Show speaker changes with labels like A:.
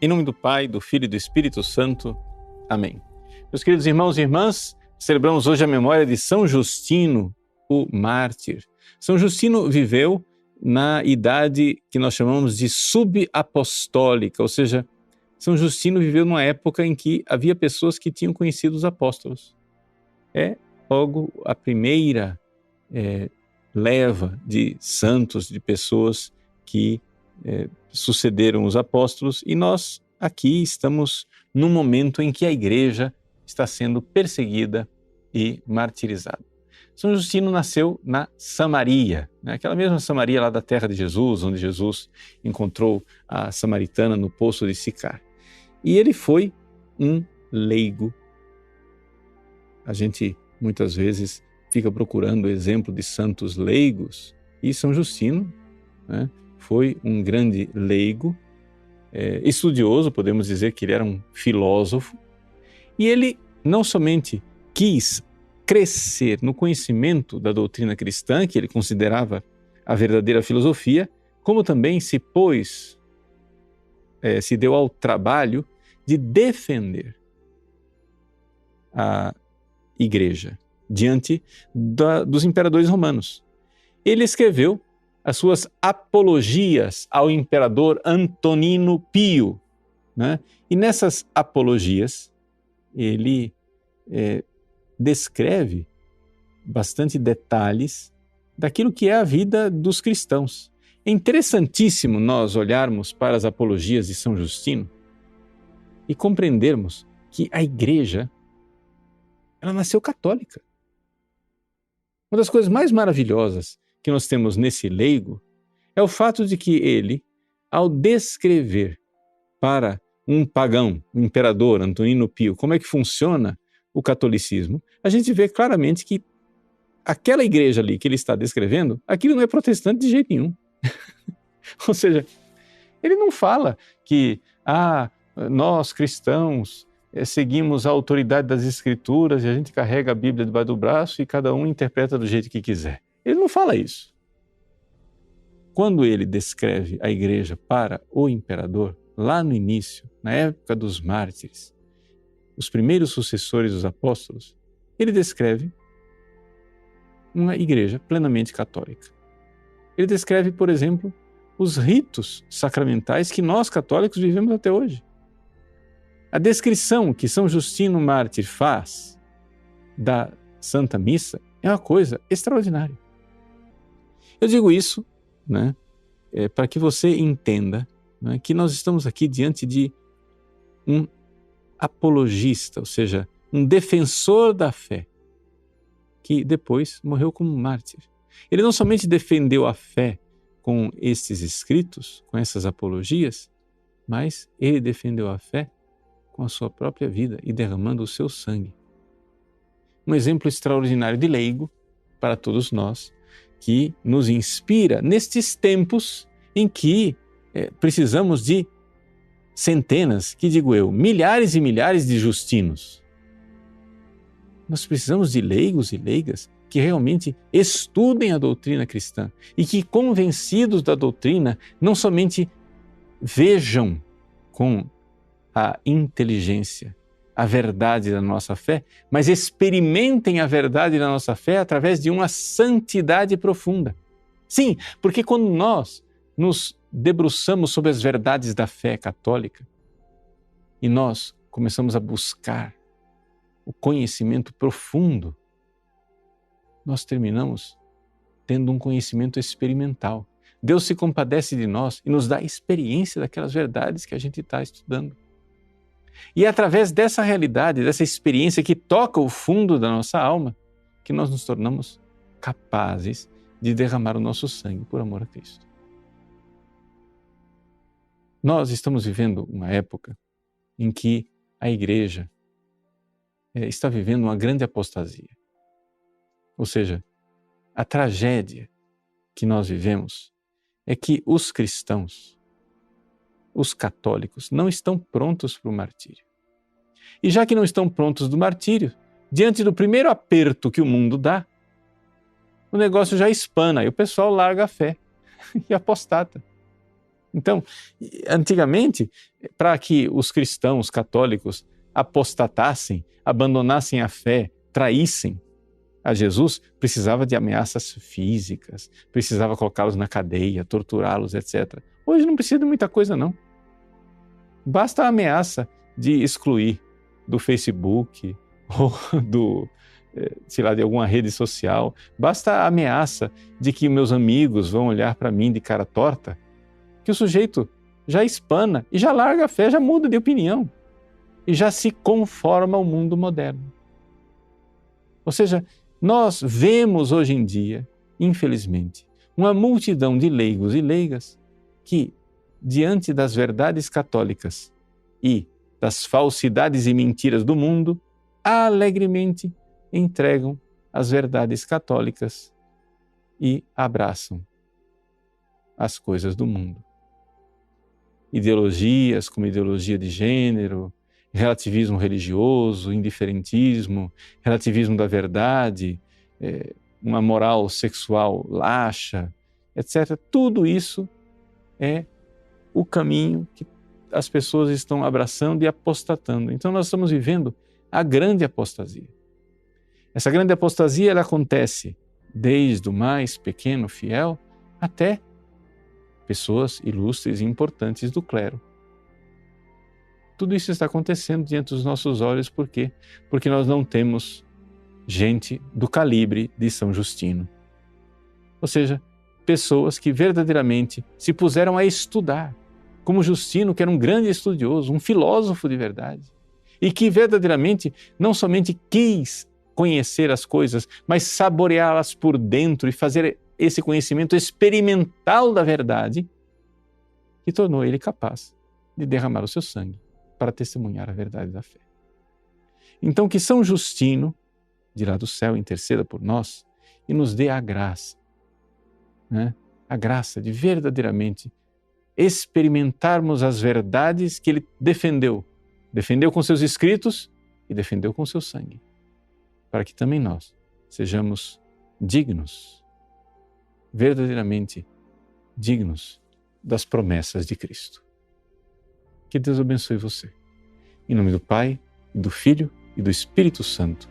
A: Em nome do Pai, do Filho e do Espírito Santo. Amém. Meus queridos irmãos e irmãs, celebramos hoje a memória de São Justino, o mártir. São Justino viveu na idade que nós chamamos de subapostólica, ou seja, São Justino viveu numa época em que havia pessoas que tinham conhecido os apóstolos. É logo a primeira leva de santos, de pessoas que sucederam os apóstolos, e nós aqui estamos num momento em que a igreja está sendo perseguida e martirizada. São Justino nasceu na Samaria, aquela mesma Samaria lá da terra de Jesus, onde Jesus encontrou a samaritana no poço de Sicar. E ele foi um leigo. A gente muitas vezes fica procurando o exemplo de santos leigos, e São Justino, foi um grande leigo, estudioso, podemos dizer que ele era um filósofo, e ele não somente quis crescer no conhecimento da doutrina cristã, que ele considerava a verdadeira filosofia, como também se deu ao trabalho de defender a igreja diante dos imperadores romanos. Ele escreveu as suas apologias ao imperador Antonino Pio, E nessas apologias ele descreve bastante detalhes daquilo que é a vida dos cristãos. É interessantíssimo nós olharmos para as apologias de São Justino e compreendermos que a igreja, ela nasceu católica. Uma das coisas mais maravilhosas que nós temos nesse leigo é o fato de que ele, ao descrever para um pagão, o imperador Antonino Pio, como é que funciona o catolicismo, a gente vê claramente que aquela igreja ali que ele está descrevendo, aquilo não é protestante de jeito nenhum. Ou seja, ele não fala que nós cristãos seguimos a autoridade das Escrituras e a gente carrega a Bíblia debaixo do braço e cada um interpreta do jeito que quiser. Ele não fala isso. Quando ele descreve a igreja para o imperador, lá no início, na época dos mártires, os primeiros sucessores dos apóstolos, ele descreve uma igreja plenamente católica. Ele descreve, por exemplo, os ritos sacramentais que nós católicos vivemos até hoje. A descrição que São Justino Mártir faz da Santa Missa é uma coisa extraordinária. Eu digo isso para que você entenda que nós estamos aqui diante de um apologista, ou seja, um defensor da fé, que depois morreu como mártir. Ele não somente defendeu a fé com esses escritos, com essas apologias, mas ele defendeu a fé com a sua própria vida e derramando o seu sangue. Um exemplo extraordinário de leigo para todos nós, que nos inspira nestes tempos em que precisamos de centenas, milhares e milhares de Justinos. Nós precisamos de leigos e leigas que realmente estudem a doutrina cristã e que, convencidos da doutrina, não somente vejam com a inteligência a verdade da nossa fé, mas experimentem a verdade da nossa fé através de uma santidade profunda. Sim, porque quando nós nos debruçamos sobre as verdades da fé católica e nós começamos a buscar o conhecimento profundo, nós terminamos tendo um conhecimento experimental. Deus se compadece de nós e nos dá a experiência daquelas verdades que a gente está estudando. E é através dessa realidade, dessa experiência que toca o fundo da nossa alma, que nós nos tornamos capazes de derramar o nosso sangue por amor a Cristo. Nós estamos vivendo uma época em que a igreja está vivendo uma grande apostasia. Ou seja, a tragédia que nós vivemos é que os cristãos, os católicos, não estão prontos para o martírio. E já que não estão prontos do martírio, diante do primeiro aperto que o mundo dá, o negócio já espana e o pessoal larga a fé e apostata. Então, antigamente, para que os cristãos católicos apostatassem, abandonassem a fé, traíssem a Jesus, precisava de ameaças físicas, precisava colocá-los na cadeia, torturá-los, etc. Hoje não precisa de muita coisa, não. Basta a ameaça de excluir do Facebook ou de alguma rede social. Basta a ameaça de que meus amigos vão olhar para mim de cara torta, que o sujeito já espana e já larga a fé, já muda de opinião e já se conforma ao mundo moderno. Ou seja, nós vemos hoje em dia, infelizmente, uma multidão de leigos e leigas que, diante das verdades católicas e das falsidades e mentiras do mundo, alegremente entregam as verdades católicas e abraçam as coisas do mundo. Ideologias como ideologia de gênero, relativismo religioso, indiferentismo, relativismo da verdade, uma moral sexual laxa, etc. Tudo isso é o caminho que as pessoas estão abraçando e apostatando. Então nós estamos vivendo a grande apostasia. Essa grande apostasia ela acontece desde o mais pequeno fiel até pessoas ilustres e importantes do clero. Tudo isso está acontecendo diante dos nossos olhos, por quê? Porque nós não temos gente do calibre de São Justino. Ou seja, pessoas que verdadeiramente se puseram a estudar, como Justino, que era um grande estudioso, um filósofo de verdade, e que verdadeiramente não somente quis conhecer as coisas, mas saboreá-las por dentro e fazer esse conhecimento experimental da verdade, que tornou ele capaz de derramar o seu sangue para testemunhar a verdade da fé. Então que São Justino, de lá do céu, interceda por nós e nos dê a graça, a graça de verdadeiramente experimentarmos as verdades que ele defendeu com seus escritos e defendeu com seu sangue, para que também nós sejamos dignos, verdadeiramente dignos das promessas de Cristo. Que Deus abençoe você. Em nome do Pai, do Filho e do Espírito Santo.